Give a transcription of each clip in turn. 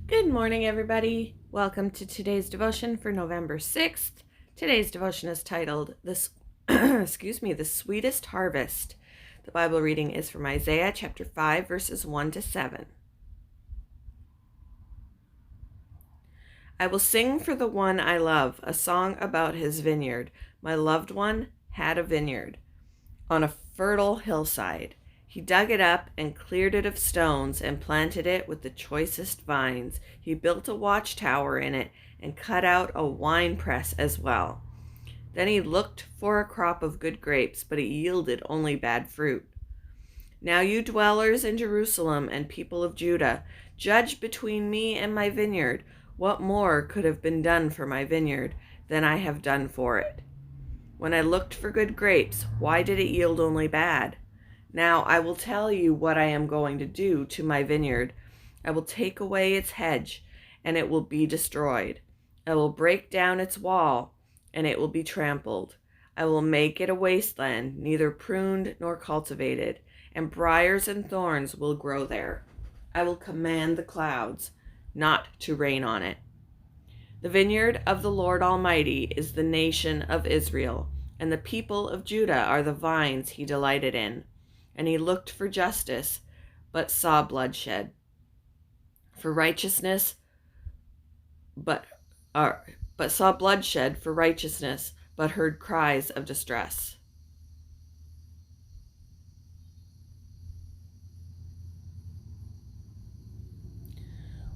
Good morning, everybody. Welcome to today's devotion for November 6th. Today's devotion is titled The Sweetest Harvest. The Bible reading is from Isaiah chapter 5, verses 1 to 7. I will sing for the one I love, a song about his vineyard. My loved one had a vineyard on a fertile hillside. He dug it up and cleared it of stones and planted it with the choicest vines. He built a watchtower in it and cut out a wine press as well. Then he looked for a crop of good grapes, but it yielded only bad fruit. Now you dwellers in Jerusalem and people of Judah, judge between me and my vineyard. What more could have been done for my vineyard than I have done for it? When I looked for good grapes, why did it yield only bad? Now I will tell you what I am going to do to my vineyard. I will take away its hedge, and it will be destroyed. I will break down its wall, and it will be trampled. I will make it a wasteland, neither pruned nor cultivated, and briars and thorns will grow there. I will command the clouds not to rain on it. The vineyard of the Lord Almighty is the nation of Israel, and the people of Judah are the vines he delighted in. And he looked for justice, but saw bloodshed. For righteousness, but saw bloodshed for righteousness, but heard cries of distress.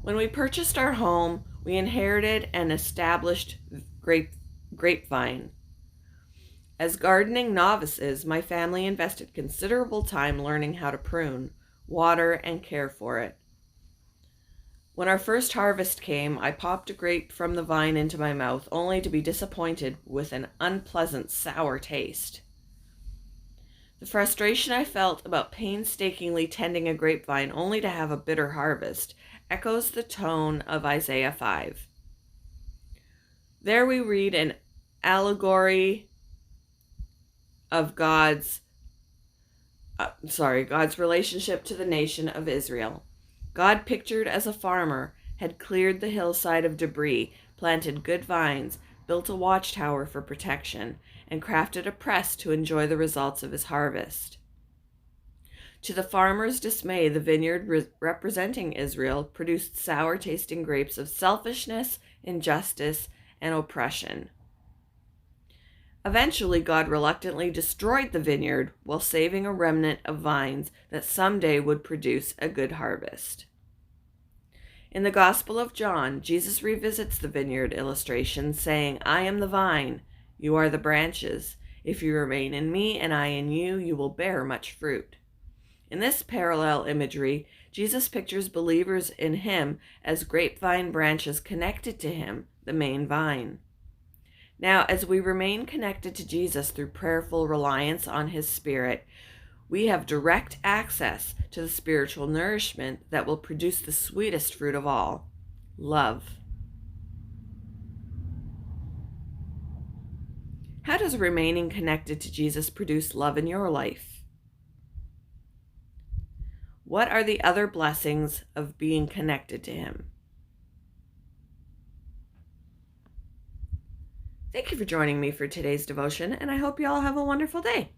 When we purchased our home, we inherited an established grapevine. As gardening novices, my family invested considerable time learning how to prune, water, and care for it. When our first harvest came, I popped a grape from the vine into my mouth, only to be disappointed with an unpleasant sour taste. The frustration I felt about painstakingly tending a grapevine only to have a bitter harvest echoes the tone of Isaiah 5. There we read an allegory of God's relationship to the nation of Israel. God, pictured as a farmer, had cleared the hillside of debris, planted good vines, built a watchtower for protection, and crafted a press to enjoy the results of his harvest. To the farmer's dismay, the vineyard representing Israel produced sour-tasting grapes of selfishness, injustice, and oppression. Eventually, God reluctantly destroyed the vineyard while saving a remnant of vines that someday would produce a good harvest. In the Gospel of John, Jesus revisits the vineyard illustration, saying, I am the vine, you are the branches. If you remain in me and I in you, you will bear much fruit. In this parallel imagery, Jesus pictures believers in him as grapevine branches connected to him, the main vine. Now, as we remain connected to Jesus through prayerful reliance on his Spirit, we have direct access to the spiritual nourishment that will produce the sweetest fruit of all, love. How does remaining connected to Jesus produce love in your life? What are the other blessings of being connected to him? Thank you for joining me for today's devotion, and I hope you all have a wonderful day.